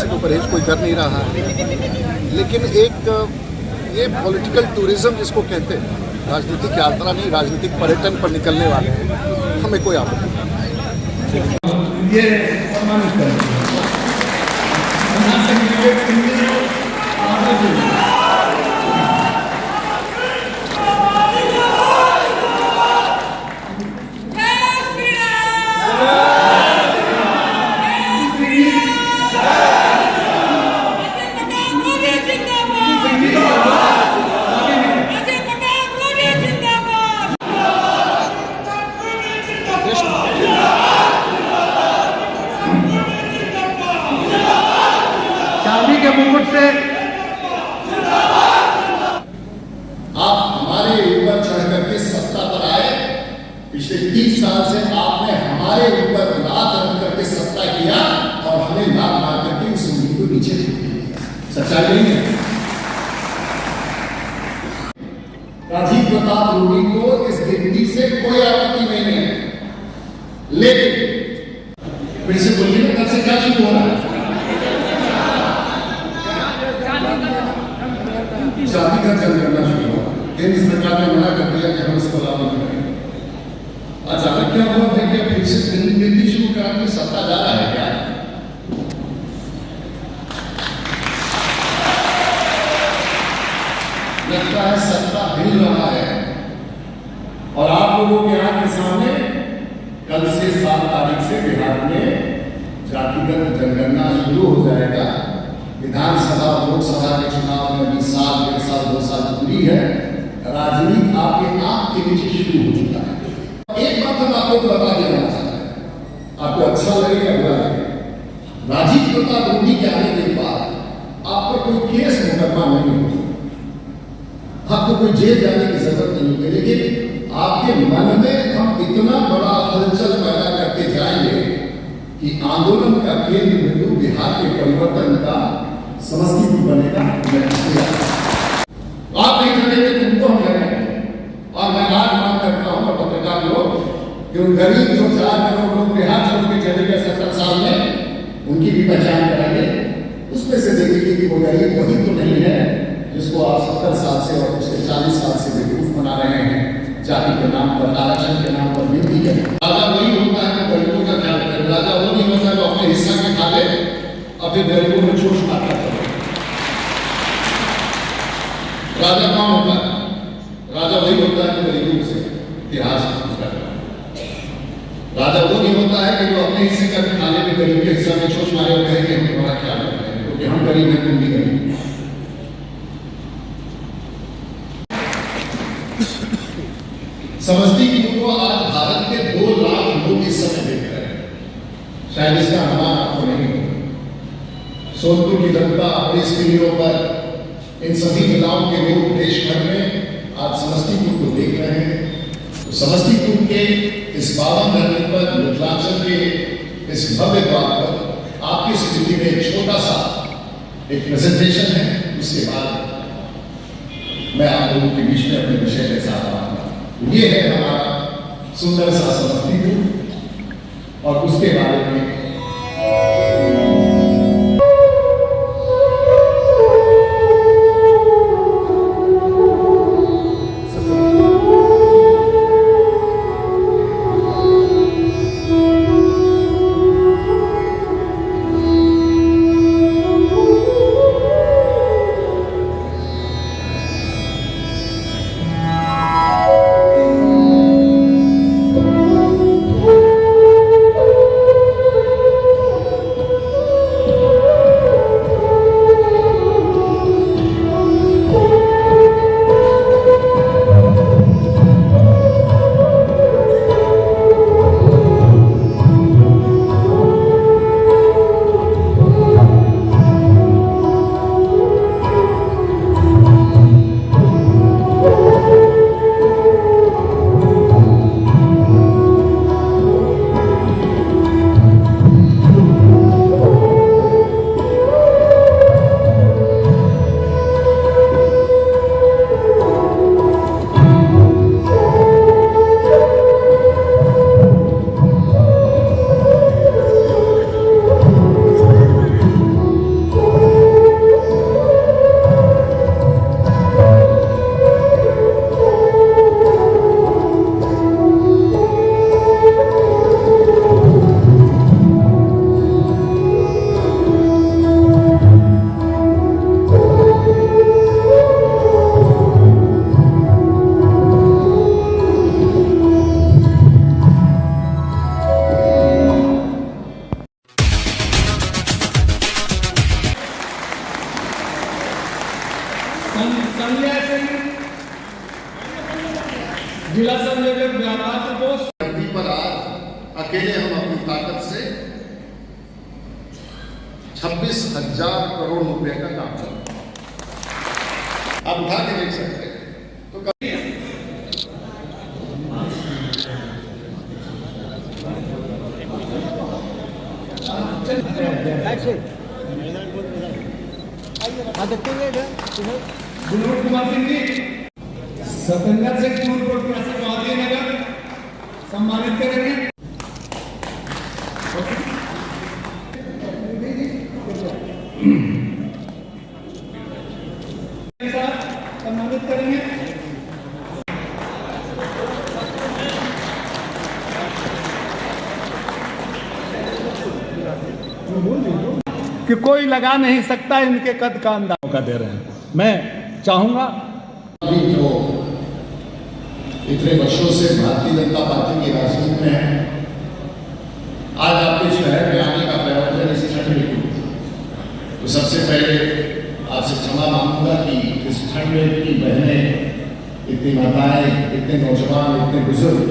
से तो परहेज कोई कर नहीं रहा है, लेकिन एक ये पॉलिटिकल टूरिज्म जिसको कहते हैं, राजनीतिक यात्रा नहीं, राजनीतिक पर्यटन पर निकलने वाले हैं, हमें कोई आपत्ति नहीं। ये सम्मानित करें। चांदी के मुकुट से आप हमारे ऊपर चढ़ करके सत्ता पर आए। पिछले 30 साल से आपने हमारे ऊपर लात रख करके सत्ता किया और हमें लात मार करके उस उम्मीद को नीचे दिया। सच्चाई नहीं है। राजीव प्रताप रूडी को इस गिनती से कोई आपत्ति नहीं है, लेकिन फिर से बोलिए ना, कब से क्या शुरू हो रहा है? शादी का चल करना शुरू हुआ। केंद्र सरकार ने मना कर दिया कि हम इसको लागू करेंगे। अचानक क्या हुआ है कि फिर से गिनती शुरू करा के सत्ता जा रहा है क्या? लगता है सत्ता हिल रहा है। और आप लोगों के आंख के सामने कल से 7 तारीख से बिहार में जातिगत जनगणना शुरू हो जाएगा। विधानसभा लोकसभा के चुनाव में अभी साल 1.5 साल 2 साल दूरी है। राजनीति आपके आंख के नीचे शुरू हो चुका है। एक बात हम आपको बता देना चाहते हैं, आपको अच्छा लगे या बुरा लगे, राजीव प्रताप रूडी के आने के बाद आप पर कोई केस मुकदमा नहीं होगा, आपको कोई जेल जाने की जरूरत नहीं होगी, लेकिन आपके मन में हम इतना बड़ा हलचल पैदा करके जाएंगे कि आंदोलन का केंद्र बिंदु बिहार के परिवर्तन का समस्तीपुर बनेगा। आप नहीं चलेंगे, तुमको हम करेंगे। और मैं आज मांग करता हूं और पत्रकार लोग कि उन गरीब जो 4 करोड़ लोग बिहार छोड़ के चले गए 70 साल में, उनकी भी पहचान कराएंगे। उसमें से देखेंगे कि वो गरीब वही तो नहीं है जिसको आप 70 साल से और पिछले 40 साल से बेवकूफ बना रहे हैं, जाति के नाम पर, आरक्षण के नाम पर गिनती है। राजा वही होता है जो गरीबों का ख्याल करे। राजा वो नहीं होता है जो अपने हिस्सा के खा ले और फिर गरीबों में चोट खाता है। राजा कौन होता है? राजा वही होता है जो गरीबों से इतिहास पूछता है। राजा वो नहीं होता है कि जो अपने हिस्से का खाने में गरीब के हिस्सा में चोट मारे और कहे कि हम तुम्हारा ख्याल रखते हैं क्योंकि हम गरीब हैं, तुम भी गरीब। समस्तीपुर को आज भारत के 2 लाख लोग इस समय देख रहे हैं। शायद इसका अनुमान आपको नहीं होगा। सोनपुर की जनता और स्क्रीनों पर इन सभी जिलाओं के लोग देश भर में आज समस्तीपुर को देख रहे हैं। तो समस्तीपुर के इस पावन धरती पर, मिथिलांचल के इस भव्य द्वार पर आपकी स्थिति में एक छोटा सा एक प्रेजेंटेशन है। उसके बाद मैं आप लोगों के बीच में अपने विषय के साथ आऊंगा। ये है हमारा सुंदर सा समस्तीपुर और उसके बारे में संजय सिंह जिला संयोजक व्यापार प्रकोष्ठ। धरती पर आज अकेले हम अपनी ताकत से 26,000 करोड़ रुपए का काम चल रहा है। आप उठा के देख सकते हैं। तो कभी विनोद कुमार सिंह जी, सतेंद्र सिंह टूर प्रयासी वादी नगर सम्मानित करेंगे। सम्मानित करेंगे। कि कोई लगा नहीं सकता इनके कद का अंदाजा का दे रहे हैं। मैं चाहूंगा अभी जो इतने वर्षों से भारतीय जनता पार्टी की राजनीति में है, आज आपके शहर में आने का प्रायोजन इस ठंड में, तो सबसे पहले आपसे क्षमा मांगूंगा कि इस ठंड में इतनी बहनें, इतनी माताएं, इतने नौजवान, इतने बुजुर्ग,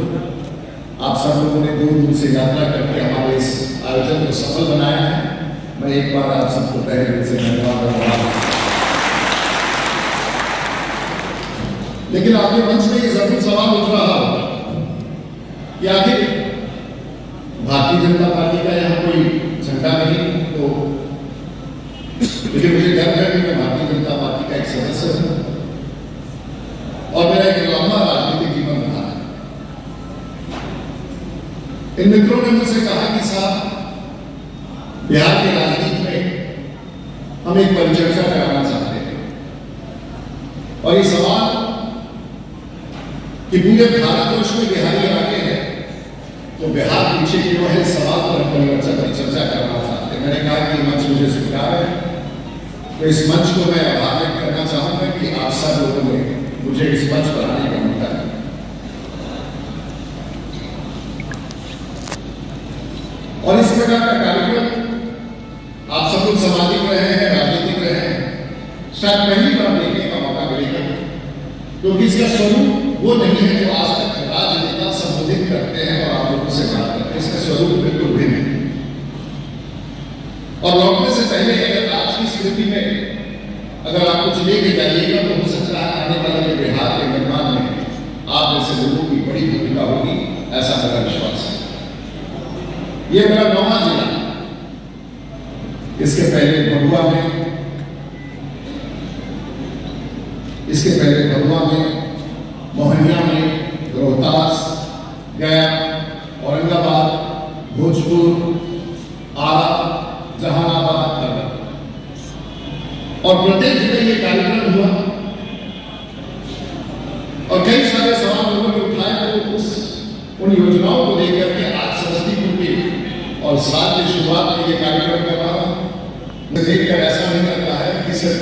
आप सब लोगों ने दूर दूर से यात्रा करके हमारे इस आयोजन को सफल बनाया है। मैं एक बार आप सबको तहे दिल से धन्यवाद करता हूं। लेकिन आपके मंच में ये जरूर सवाल उठ रहा होगा कि आखिर भारतीय जनता पार्टी का यहाँ कोई झंडा नहीं, तो लेकिन मुझे गर्व है कि मैं भारतीय जनता पार्टी का एक सदस्य हूं और मेरा एक लंबा राजनीतिक जीवन रहा है। इन मित्रों ने मुझसे कहा कि साहब, बिहार की राजनीति में हम एक परिचर्चा कराना चाहते हैं और ये सवाल कि पूरे भारतवर्ष में बिहारी आगे है तो बिहार पीछे क्यों है, इस सवाल पर परिचर्चा करना चाहते हैं। मैंने कहा कि मंच मुझे स्वीकार है, तो इस मंच को मैं आभार व्यक्त करना चाहूंगा कि आप सब लोगों ने मुझे इस मंच पर आने का मौका दिया। और इस प्रकार का कार्यक्रम आप सब लोग सामाजिक रहे हैं, राजनीतिक रहे हैं, शायद पहली बार देखने का मौका मिलेगा, क्योंकि इसका स्वरूप वो नहीं है जो आज तक राजनेता संबोधित करते हैं और आप लोगों से बात करते हैं। इसका स्वरूप बिल्कुल भिन्न है। और लौटने से पहले अगर आज की स्थिति में अगर आप कुछ लेके जाइएगा तो हो सकता है आने वाले बिहार के निर्माण में आप जैसे लोगों की बड़ी भूमिका होगी, ऐसा मेरा विश्वास है। ये मेरा 9वां जिला, इसके पहले भभुआ में, मोहनिया में, रोहतास, गया, औरंगाबाद, भोजपुर, आरा, जहानाबाद और प्रत्येक जिले ये कार्यक्रम हुआ और कई सारे सवाल लोगों ने उठाए। तो उन योजनाओं को लेकर के आज समस्तीपुर की और साल की शुरुआत में ये कार्यक्रम कर रहा हूं। देखकर ऐसा नहीं लगता है कि सिर्फ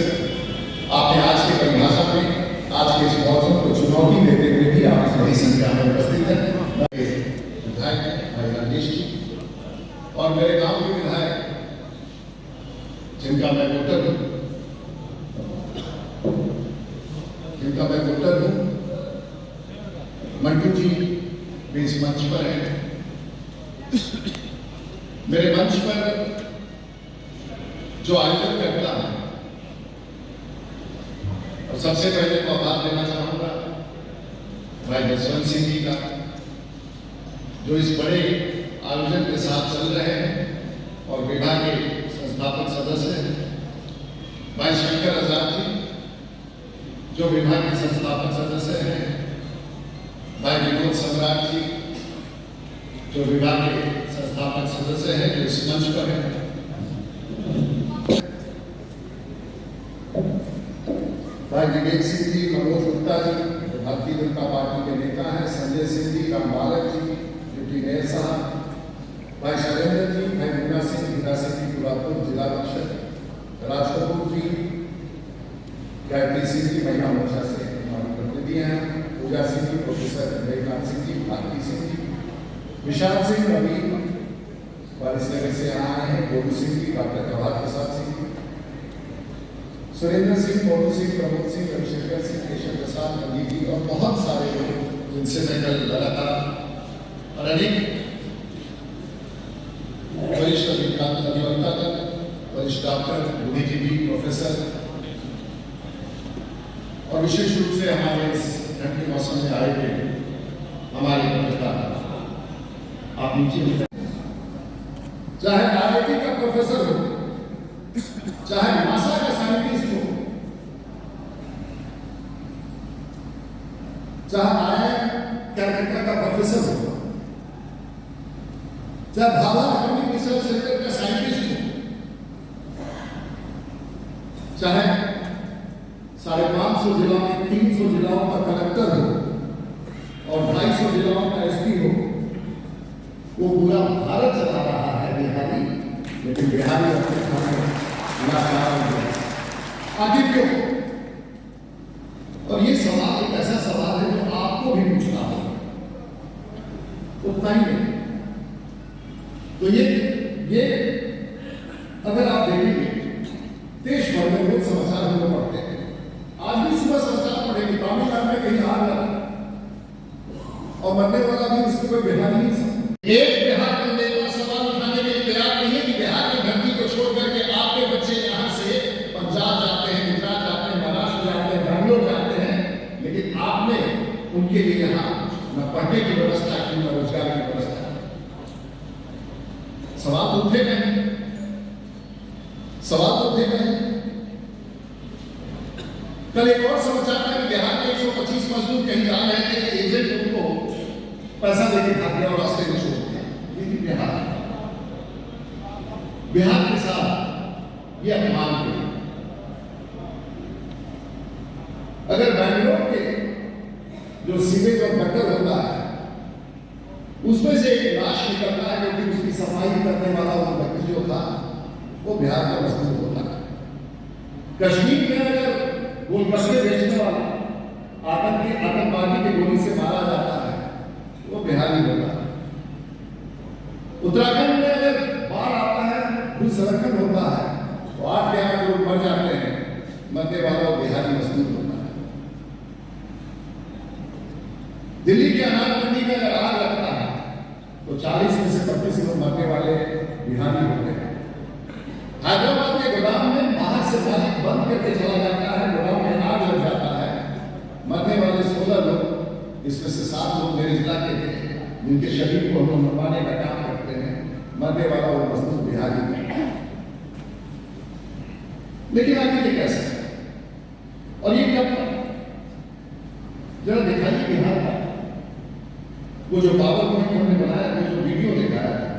आपने आज की परिभाषा में आज के इस मौसम को चुनौती देते हुए भी आप बड़ी संख्या में उपस्थित हैं। विधायक भाई राजेश जी और मेरे गांव के विधायक जिनका मैं वोटर हूं, मंटू जी भी इस मंच पर है। मेरे मंच पर जो आयोजन करता है, और सबसे पहले तो आभार देना चाहूंगा भाई जसवंत सिंह जी का, जो इस बड़े आयोजन के साथ चल रहे हैं और विभाग के संस्थापक सदस्य हैं। भाई शंकर आजाद जी जो विभाग के संस्थापक सदस्य हैं। भाई विनोद सम्राट जी जो विभाग के संस्थापक सदस्य हैं, जो इस मंच पर हैं। भाई विवेक सिंह जी, मनोज गुप्ता जी भारतीय जनता पार्टी के नेता हैं, संजय सिंह जी, राम बालक जी, डिप्टी मेयर साहब, भाई शैलेंद्र जी, भाई मुन्ना सिंह, हीरा सिंह जी, गुलाबपुर जिला परिषद, राज कपूर जी, गायत्री सिंह जी महिला मोर्चा से हमारी प्रतिनिधि हैं, पूजा सिंह जी, प्रोफेसर जयनाथ सिंह जी, भारती सिंह जी, विशाल सिंह रवि वारिसनगर से आए हैं, गोलू सिंह जी, डॉक्टर प्रभात प्रसाद सिंह जी, सुरेंद्र सिंह, मोनू सिंह, प्रमोद सिंह, रविशंकर सिंह, केशव प्रसाद, नंदी जी और बहुत सारे लोग जिनसे मैं कल लड़ा था और अनेक वरिष्ठ अभियंता तक, वरिष्ठ डॉक्टर, बुद्धिजीवी, प्रोफेसर और विशेष रूप से हमारे इस ठंड के मौसम में आए थे हमारे पत्रकार, आप नीचे चाहे आईआईटी का प्रोफेसर हो, चाहे नासा का साइंटिस्ट हो, चाहे आईआईएम कैलकाटा का प्रोफेसर हो, चाहे भाभा एटॉमिक रिसर्च सेंटर का साइंटिस्ट हो, चाहे 550 जिलों में 300 जिलों का कलेक्टर हो और 250 जिलों का एसपी हो, वो पूरा भारत चला रहा है बिहारी, लेकिन बिहारी अपने खाने आगे क्यों? और ये सवाल एक ऐसा सवाल है जो आपको भी पूछना होगा, उतना ही नहीं। तो ये अगर आप देखेंगे देश भर में रोज समाचार हम लोग पढ़ते हैं, आज भी सुबह समाचार पढ़ेंगे तमिलनाडु में कहीं आग लगा और मरने वाला भी उसको कोई बिहार नहीं। एक बिहार के नेता सवाल उठाने के लिए तैयार नहीं है कि बिहार की धरती को छोड़ करके आपके बच्चे यहाँ से पंजाब जाते हैं, गुजरात जाते हैं, महाराष्ट्र जाते हैं, बैंगलोर जाते हैं, लेकिन आपने उनके लिए यहाँ न पढ़ने की व्यवस्था की, न रोजगार की व्यवस्था। सवाल तो उठे गए, सवाल तो उठे गए। कल एक और समाचार था कि बिहार के 125 मजदूर कहीं जा रहे थे कि एजेंट उनको पैसा देके खा दिया और रास्ते में छोड़ दिया। ये भी बिहार के साथ ये अपमान किया। अगर बैंगलोर के जो सीवेज और गटर होता है उसमें से एक लाश निकलता है क्योंकि उसकी सफाई करने वाला वो व्यक्ति जो था वो बिहार का मजदूर होता है। कश्मीर में अगर गोलगप्पे बेचने वाला आतंकवादी की गोली से मारा जाता है वो बिहारी होता है। उत्तराखंड में अगर बाढ़ आता है, भूस्खलन होता है तो 8 के 8 लोग मर जाते हैं, मरने वाला वो बिहारी मजदूर होता है। दिल्ली के अनाज मंडी में अगर आग लगता है तो 40 में से 25 लोग मरने वाले बिहारी होते हैं। हैदराबाद के गोदाम में बाहर से मालिक बंद करके चला जाता है, गोदाम में आग लग जाता है, मरने वाले 16 लोग, इसमें से 7 लोग मेरे जिला के थे जिनके शरीर को हम मरवाने का काम करते हैं, मरने वाला वो मजदूर बिहारी है। लेकिन आगे ये कैसे और ये कब जरा दिखाइए बिहार का वो जो पावर पॉइंट हमने बनाया, वो जो वीडियो दिखाया है,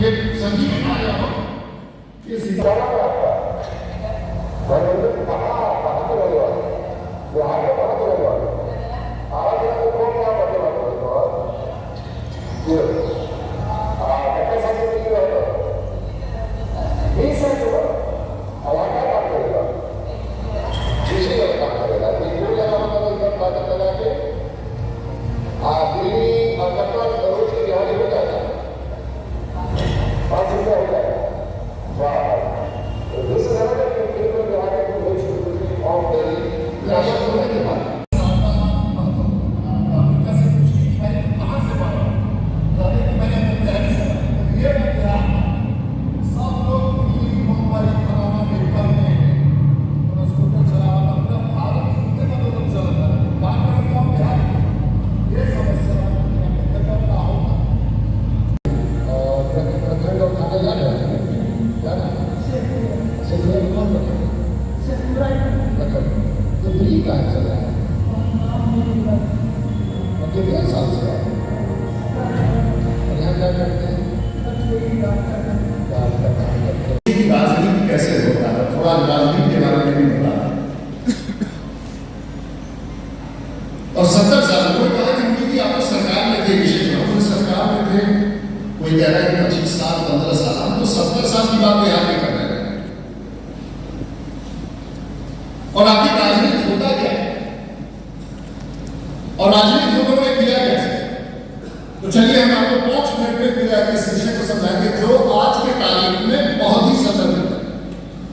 ये संजीव आया हो ये सितारा This is another thing people have to कोई कह रहा है कि 25 साल 15 साल, हम तो 70 साल की बात बिहार में कर रहे हैं। और आखिर राजनीति होता क्या है और राजनीति लोगों ने किया कैसे? तो चलिए हम आपको 5 मिनट में पूरा इस विषय को समझाएंगे जो आज के तारीख में बहुत ही संदर्भित है।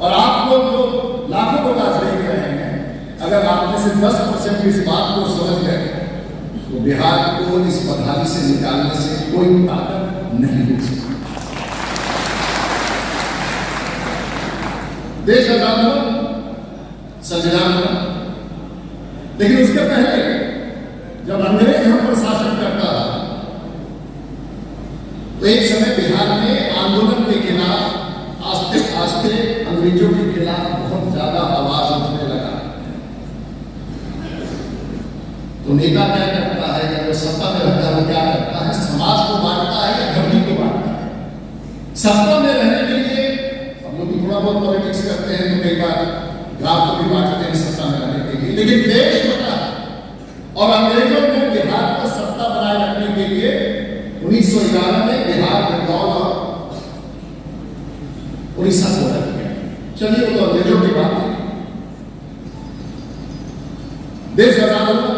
और आप लोग जो लाखों लोग आज देख रहे हैं, अगर आप में से 10% इस बात को समझ गए तो बिहार को इस बदहाली से निकालने से कोई ताकत नहीं हो सकती। देश आजाद हुआ, संविधान बना, लेकिन उसके पहले जब अंग्रेज हम पर शासन करता था तो एक समय बिहार में आंदोलन के खिलाफ आस्ते आस्ते अंग्रेजों के खिलाफ बहुत ज्यादा आवाज उठने लगा। तो नेता क्या करता है या जो सत्ता में रहता है वो क्या करता है? समाज को बांटता है या धर्म को बांटता है? सत्ता में रहने के लिए हम लोग थोड़ा बहुत पॉलिटिक्स करते हैं, तो कई बार गांव को भी बांटते हैं सत्ता में रहने के लिए, लेकिन देश बता और अंग्रेजों ने बिहार पर सत्ता बनाए रखने के लिए 1911 में बिहार, बंगाल और उड़ीसा को अलग किया। चलिए वो तो अंग्रेजों की बात है। देश आजाद हुआ,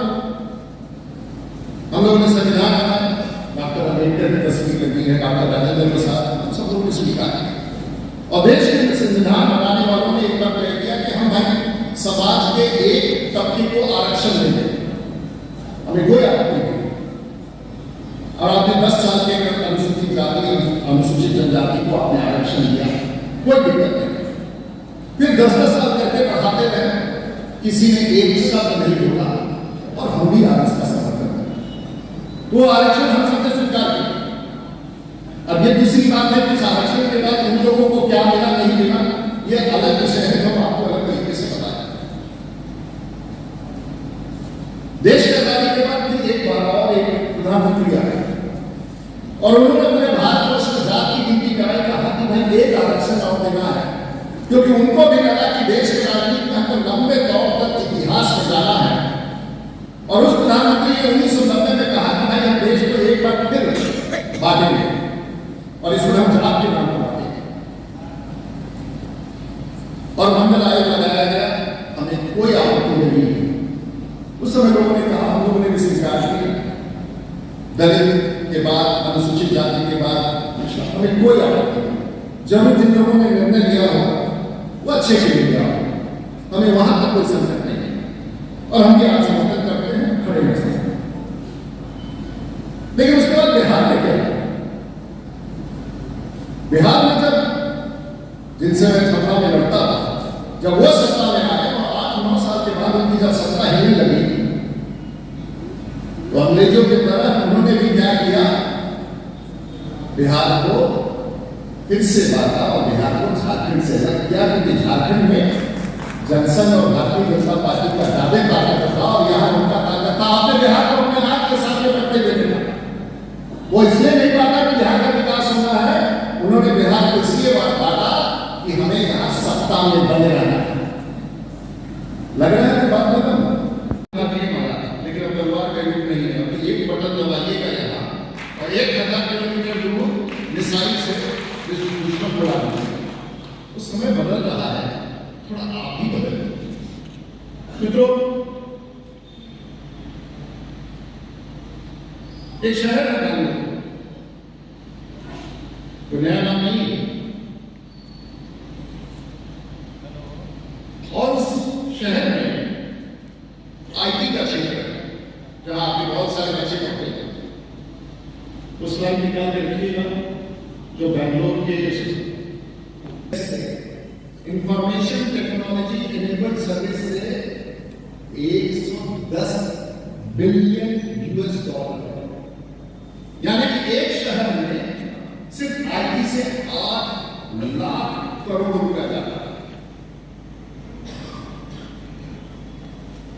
हम लोगों ने संविधान बनाया, डॉक्टर अम्बेडकर की तस्वीर लगी है, डॉक्टर राजेंद्र प्रसाद, हम सब लोगों ने स्वीकार किया। और देश के संविधान बनाने वालों ने एक बार तय किया कि हम भाई समाज के एक तबके को आरक्षण देंगे, हमें कोई आपत्ति नहीं। और आपने 10 साल के अनुसूचित जाति, अनुसूचित जनजाति को आपने आरक्षण दिया, कोई दिक्कत नहीं। फिर 10-10 साल करके बढ़ाते रहे, किसी ने एक शब्द नहीं बोला और हम भी आरक्षण का समर्थन करें, वो आरक्षण हम सबने स्वीकार किया। अब ये दूसरी बात है कि आरक्षण के बाद उन लोगों को क्या मिला नहीं मिला ये अलग विषय है, हम आपको अलग तरीके से बताएं। देश की आजादी के बाद फिर एक बार और एक प्रधानमंत्री आए और उन्होंने अपने भारतवर्ष में जाति की गिनती कराई, कहा कि भाई एक आरक्षण और देना है, क्योंकि उनको भी लगा कि देश के राजनीति में हमको लंबे दौर तक इतिहास में जाना है। और उस प्रधानमंत्री ने 1990 में कहा कि भाई हम देश को एक बार फिर बांटेंगे और इसमें हम जात के नाम पर बांटेंगे और मंडल आयोग लगाया गया, हमें कोई आपत्ति नहीं। उस समय लोगों ने कहा, हम लोगों ने भी स्वीकार किया, दलित के बाद अनुसूचित जाति के बाद हमें कोई आपत्ति नहीं। जरूर जिन लोगों ने निर्णय लिया हो वो अच्छे के लिए लिया हो, हमें वहां तक कोई संकट नहीं है और हम भी आज समर्थन करते हैं, खड़े हो सकते हैं। लेकिन उसके बाद बिहार में क्या? बिहार में जब जिनसे मैं सत्ता में लड़ता था, जब वो सत्ता में आए और 8-9 साल के बाद उनकी जब सत्ता हिलने लगी तो अंग्रेजों की तरह उन्होंने भी क्या किया? बिहार को फिर से बांटा और बिहार को झारखंड से अलग किया, क्योंकि झारखंड में जनसंघ और भारतीय जनता पार्टी का ज्यादा ताकत था और यहाँ उनका ताकत था। आपने बिहार को अपने हाथ के सामने रखते देखे, वो इसलिए नहीं पाता कि यहाँ का विकास होना है, उन्होंने बिहार को इसलिए बांटा कि हमें यहाँ सत्ता में बने रहना है। लग रहा है कि बात खत्म, लेकिन अब तलवार का युग नहीं है। अभी एक बटन दबाइएगा यहाँ और 1000 किलोमीटर दूर मिसाइल से दुश्मन को उड़ा देंगे। उस समय बदल रहा है, थोड़ा आप ही बदल। मित्रों, एक शहर है बेंगलुरु, तो नया नाम नहीं है, और उस शहर में आईटी का क्षेत्र है जहां आपके बहुत सारे बच्चे पढ़ते हैं। उस लाइन निकाल के रखिएगा जो बेंगलोर के इंफॉर्मेशन टेक्नोलॉजी इनेबल्ड सर्विस से 110 बिलियन $, यानी कि एक शहर में सिर्फ आईटी से 8 लाख करोड़ रुपया जाता है।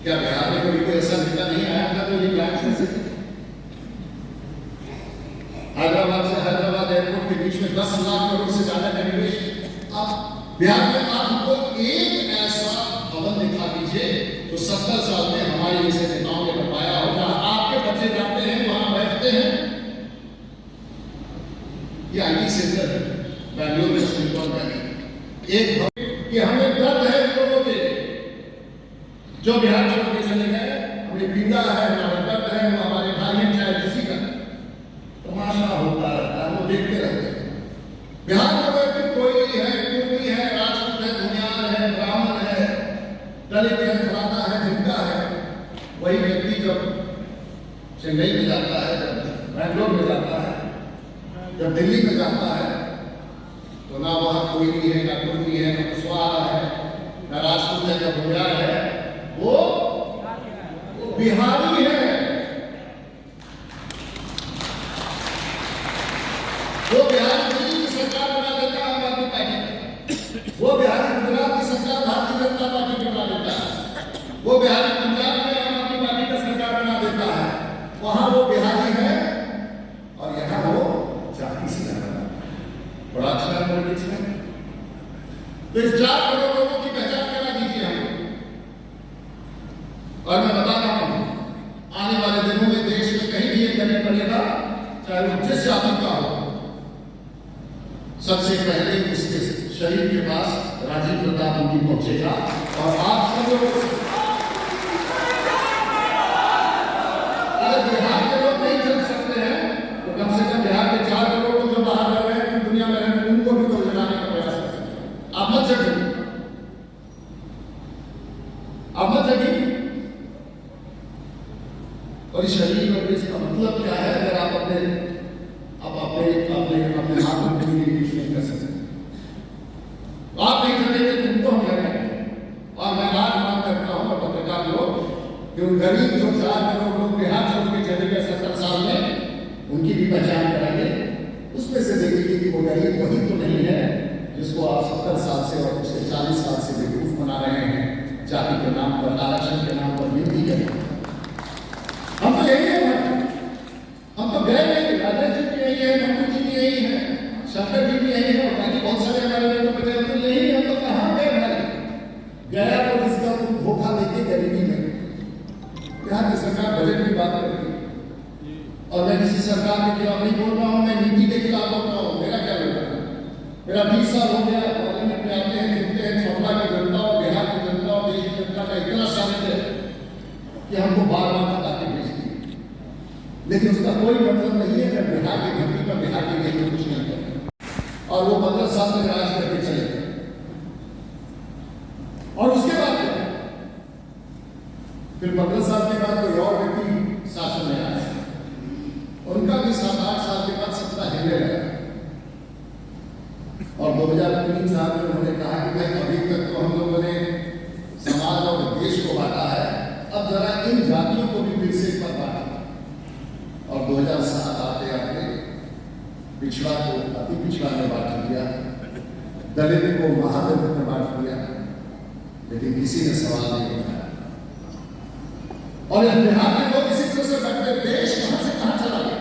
क्या बिहार में कभी कोई ऐसा नेता नहीं आया था जो ये प्लान कर सके? हैदराबाद से हैदराबाद एयरपोर्ट के बीच में 10 लाख करोड़ से ज्यादा का निवेश। आप बिहार में आपको एक ऐसा भवन दिखा दीजिए तो 70 साल में हमारे जैसे नेताओं ने बताया होगा। आपके बच्चे जाते हैं, वहां बैठते हैं, ये IT सेंटर है बैंगलोर में, सिलिकॉन वैली। एक कि हमें दर्द है लोगों के जो बिहार छोड़ के चले गए, हमें पीड़ा है, हमारा दर्द है, हमारे भाई हैं, चाहे किसी का तमाशा होता रहता है, वो देखते रहते हैं। बिहार में व्यक्ति कोई है, कुर्मी है, राजपूत है, भुनियार है, ब्राह्मण है, दलित है, फलाना है, ढिंका है, वही व्यक्ति जब चेन्नई में जाता है, जब बैंगलोर में जाता है, जब दिल्ली में जाता है, तो ना वहाँ कोई भी है, ना कुर्मी है, ना कुशवाहा है, ना राजपूत है, ना भुनियार है, वो बिहारी है। वो बिहार दिल्ली की सरकार बना देता है आम आदमी पार्टी का, वो बिहार गुजरात की सरकार भारतीय जनता पार्टी की बना देता है, वो बिहार पंजाब में आम आदमी पार्टी का सरकार बना देता है। वहां वो बिहारी है और यहाँ वो जाति से जाता है। बड़ा अच्छा है पॉलिटिक्स में। तो इस 4 करोड़ लोगों की पहचान करा दीजिए हमें। और मैं बता रहा हूं, आने वाले दिनों में देश में कहीं भी एक गरीब बनेगा, चाहे वो जिस जाति का हो, सबसे पहले उसके शरीर के पास राजीव प्रताप रूडी पहुंचेगा। और आप सब लोग, अगर बिहार के लोग नहीं चल सकते हैं तो कम से कम बिहार के 4 करोड़ लोग जो बाहर रह रहे हैं, दुनिया में रह रहे हैं, उनको भी तो जगाने का प्रयास कर सकते हैं। आप मत जगिए, आप मत जगिए। और इस शरीर में इसका मतलब क्या है? अगर आप अपने हाथ में कुछ नहीं कर सकते, आप नहीं चलेंगे तो उनको हम करेंगे। और मैं बात करता हूं और पत्रकार लोग कि उन गरीब जो 4 करोड़ लोग बिहार छोड़ के चले गए 70 साल में, उनकी भी पहचान कराएंगे। उसमें से देखिए कि वो गरीब वही तो नहीं है जिसको आप 70 साल से और पिछले 40 साल से बेवकूफ बना रहे हैं, जाति के नाम पर, आरक्षण के नाम पर नीति है। हम तो यही है, हम तो गए नहीं, राजेश जी भी यही है, मंत्री जी भी यही है, शंकर जी भी यही है, और बाकी बहुत सारे हमारे लोग बचे तो यही है। हम तो कहाँ गए भाई? गया तो जिसका तुम धोखा देके गरीबी में। बिहार की सरकार बजट की बात करती है और मैं किसी सरकार के खिलाफ नहीं बोल रहा हूँ, मैं नीति के खिलाफ बोल रहा हूँ। मेरा क्या लगता है? मेरा 20 साल हो गया पार्लियामेंट में आते हैं, सुनते हैं, छपरा की जनता और बिहार की जनता और देश की जनता का इतना शामिल है कि हमको बार-बार बता के भेजती है। लेकिन उसका कोई मतलब नहीं है कि बिहार की धरती पर बिहार के लिए कुछ नहीं करते। और वो 15 साल में राज करके चले गए। और उसके बाद क्या? फिर 15 साल के बाद कोई और व्यक्ति शासन में आया, उनका भी 7-8 साल के बाद सत्ता हिलने लगा। और 2003-4 में उन्होंने कहा कि भाई अभी तक तो हम लोगों ने समाज और देश को बांटा है, अब जरा इन जातियों को भी फिर से एक बार बांटा। और 2007 आते आते पिछड़ा को अति पिछड़ा में बांट दिया, दलित को महादलित में बांट दिया, लेकिन किसी ने सवाल नहीं उठाया। और बिहार के लोग इसी तरह से बढ़ते, देश कहां से कहां चला गया,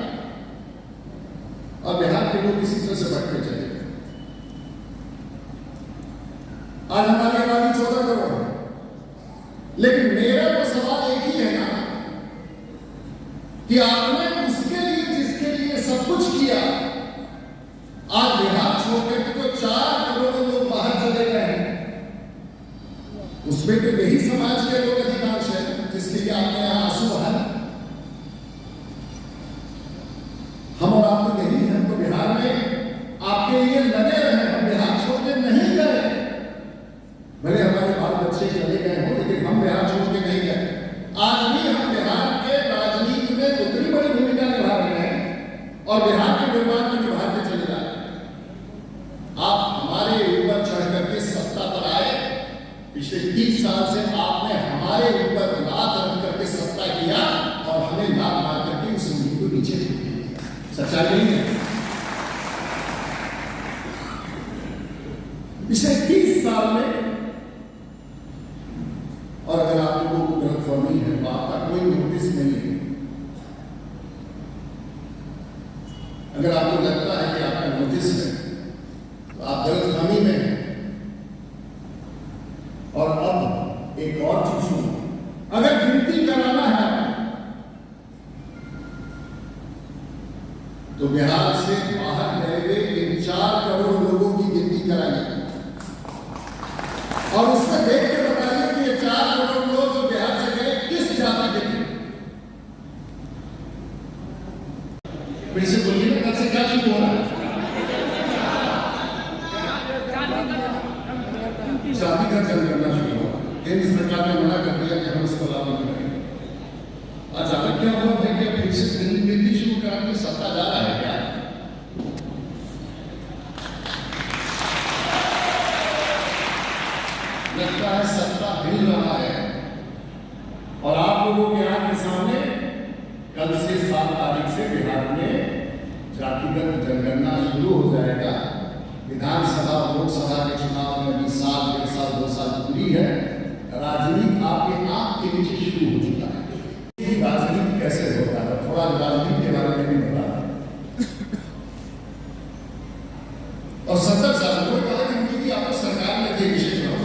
और बिहार के लोग इसी तरह से बढ़ते चले गए। आज हमारी आबादी 14 करोड़ है, लेकिन मेरा तो सवाल एक ही है ना कि आपने उसके लिए जिसके लिए सब कुछ किया, आज बिहार छोड़कर के तो 4 करोड़ लोग बाहर चले गए हैं। उसमें तो यही समाज के लोग अधिकांश है जिसके लिए आपने यहां आंसू बहाए। हम और आप तो यही हैं, तो बिहार में आपके लिए लगे रहे, हम बिहार छोड़कर नहीं गए। भले हमारे बाल बच्चे चले गए हो, लेकिन हम बिहार छोड़ के नहीं गए। आज भी हम बिहार के राजनीति में उतनी बड़ी भूमिका निभा रहे हैं और बिहार के निर्माण में निभा के चले जा रहे हैं। आप हमारे ऊपर चढ़ करके सत्ता पर आए, पिछले 30 साल से आपने हमारे ऊपर लात रख करके सत्ता किया और हमें लात मार करके उस उम्मीद को नीचे गिर दिया। सच्चाई नहीं है? पिछले 30 साल में, और अगर आप लोगों को गलतफहमी है तो आपका कोई नोटिस नहीं है। अगर आपको लगता है कि आपका नोटिस है तो आप गलतफहमी में हैं। और अब एक और चीज सुनो, अगर गिनती कराना है तो बिहार से बाहर गए हुए कर दिया कि हम उसको लागू नहीं करेंगे। अचानक क्या हुआ है कि फिर से नीति शुरू करा के सत्ता जा रहा है क्या? लगता है सत्ता हिल रहा है। और आप लोगों के आंख के सामने कल से 7 तारीख से बिहार में जातिगत जनगणना शुरू हो जाएगा। विधानसभा और लोकसभा के चुनाव में अभी साल, 1 साल, 2 साल पूरी है। राजनीति आपके आंख के नीचे शुरू हो चुका है। राजनीति कैसे होता है, थोड़ा राजनीति के बारे में भी बता। और 70 साल कोई कहा कि मुझे आप तो सरकार में थे,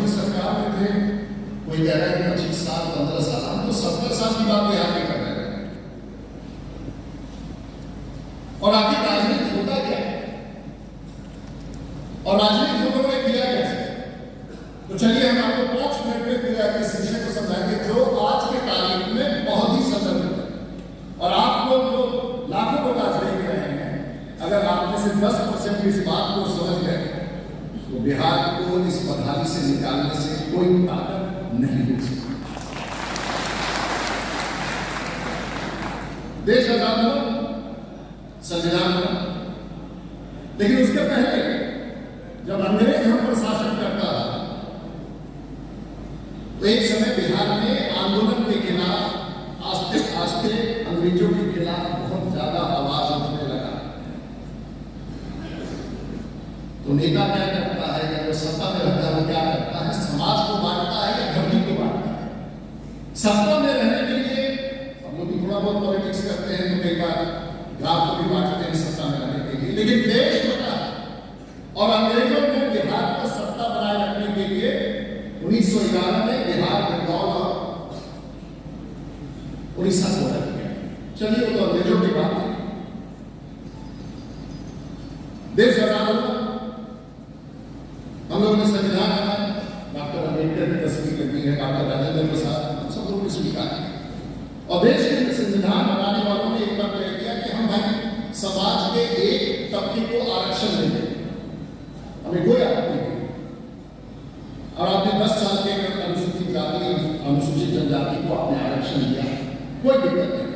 सरकार में थे, कोई कह रहा है 25 साल, 15 साल, हम तो 70 साल की बात यहाँ पे कर रहे हैं। और आखिर राजनीति होता क्या है और राजनीति हम लोगों ने किया कैसे? तो चलिए हम आपको 5 मिनट में पूरे आपके शिक्षक को समझाएंगे जो आज के तारीख में बहुत ही संदर्भित है। और आप लोग जो लाखों लोग आज देख रहे हैं, अगर आप में से 10% इस बात को समझ गए तो बिहार को इस बदहाली से निकालने से कोई ताकत नहीं हो सकती। देश आजाद हुआ, संविधान बना, लेकिन उसके पहले जब अंग्रेज हम पर शासन करता था तो एक समय बिहार में आंदोलन के खिलाफ आस्ते आस्ते अंग्रेजों के खिलाफ बहुत ज्यादा आवाज उठने लगा। तो नेता क्या करता है या जो सत्ता में रहता है वो क्या करता है? समाज को बांटता है या धर्म को बांटता है? सत्ता में रहने के लिए हम लोग भी थोड़ा बहुत पॉलिटिक्स करते हैं, तो कई बार गांव को भी बांटते हैं सत्ता में रहने के लिए, लेकिन देश बता। और अंग्रेजों ने बिहार पर सत्ता बनाए रखने के लिए 1911 में बिहार, बंगाल और उड़ीसा को अलग किया। चलिए वो तो अंग्रेजों की बात है। देश आजाद हुआ, हम लोगों ने संविधान बनाया, डॉक्टर अम्बेडकर की तस्वीर लगी है, डॉक्टर राजेंद्र प्रसाद, हम सब लोगों ने स्वीकार किया। और देश के संविधान बनाने वालों ने एक बार तय किया कि हम भाई समाज के एक तबके को आरक्षण देंगे, हमें कोई आपत्ति नहीं। और आपने 10 साल के अनुसूचित जाति, अनुसूचित जनजाति को आपने आरक्षण दिया, कोई दिक्कत नहीं।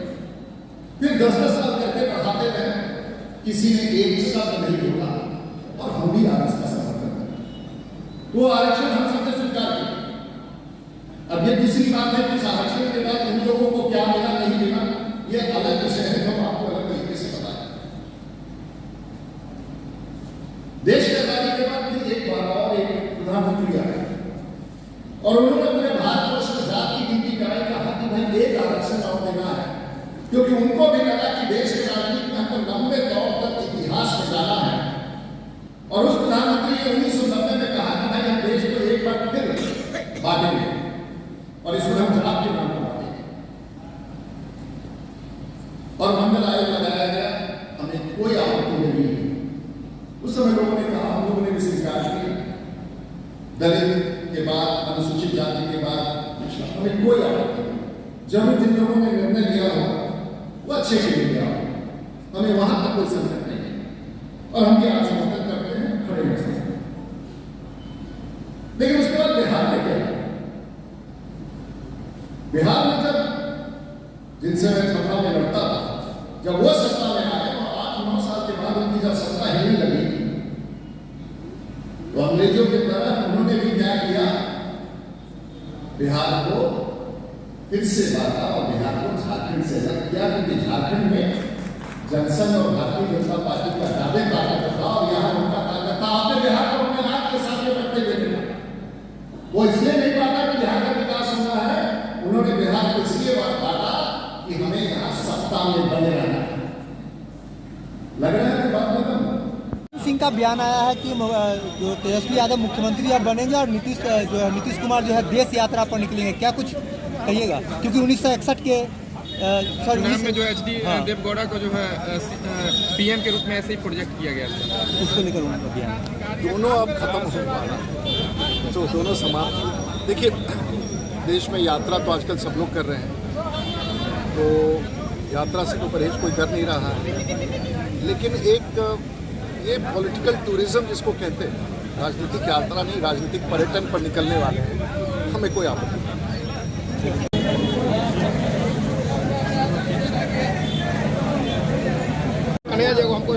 फिर 10-10 साल करके बढ़ाते रहे, किसी ने एक शब्द नहीं बोला और हम भी आज इसका समर्थन करें। वो आरक्षण हम सबने स्वीकार किया। अब ये दूसरी बात है कि उस आरक्षण के बाद उन लोगों को क्या मिला, नहीं मिला, ये अलग विषय है, हम आपको अलग तरीके से बताएं। देश की आजादी के बाद फिर एक बार और एक प्रधानमंत्री आए और उन्होंने अपने भारतवर्ष में जात की गिनती कराई, कहा कि भाई एक आरक्षण और देना है, क्योंकि उनको भी लगा कि देश के राजनीति में हमको लंबे तौर तक इतिहास में जाना है। और उस प्रधानमंत्री ने 1990 में कहा कि भाई हम देश को एक बार फिर बांटेंगे और इसको हम जात के नाम पर बांटेंगे। और मंडल आयोग लगाया गया, हमें कोई आपत्ति नहीं। उस समय लोगों ने कहा, हम लोगों ने भी स्वीकार किया, दलित के बाद, अनुसूचित जाति के बाद हमें कोई आपत्ति नहीं। जब जिन लोगों ने निर्णय लिया हो वो अच्छे के लिए लिया हो, हमें वहां तक कोई संकट नहीं है और हम भी आज समर्थन करते हैं, खड़े हो सकते हैं। लेकिन उसके बाद बिहार में क्या है? बिहार में जब जिनसे मैं सत्ता में लड़ता था, जब वो सत्ता में आए और 8-9 साल के बाद उनकी जब सत्ता हिलने लगी तो अंग्रेजों की तरह उन्होंने भी क्या किया? बिहार को फिर से बांटा और बिहार को झारखंड से अलग किया, क्योंकि झारखंड में जनसंघ और भारतीय जनता पार्टी का ज्यादा ताकत था और यहाँ उनका ताकत था। आपने बिहार को अपने हाथ के सामने रखते हुए देखा, वो इसलिए नहीं पाता कि बिहार का विकास होना है, उन्होंने बिहार को इसलिए बांटा कि हमें यहाँ सत्ता में बने रहना है। लग रहा है बात खत्म। सिंह का बयान आया है कि जो तेजस्वी यादव मुख्यमंत्री अब बनेंगे और नीतीश कुमार जो है देश यात्रा पर निकलेंगे, क्या कुछ कहिएगा? क्योंकि 1961 के में जो एचडी देवगौड़ा को जो है पीएम के रूप में ऐसे ही प्रोजेक्ट किया गया था, उसको लेकर उनका बयान दोनों अब खत्म हो गया, तो दोनों समाप्त। देखिए, देश में यात्रा तो आजकल सब लोग कर रहे हैं, तो यात्रा से तो परहेज कोई कर नहीं रहा है, लेकिन एक ये पॉलिटिकल टूरिज्म जिसको कहते हैं, राजनीतिक यात्रा नहीं, राजनीतिक पर्यटन पर निकलने वाले हैं, हमें कोई आपत्ति नहीं। कन्हैया जी को हमको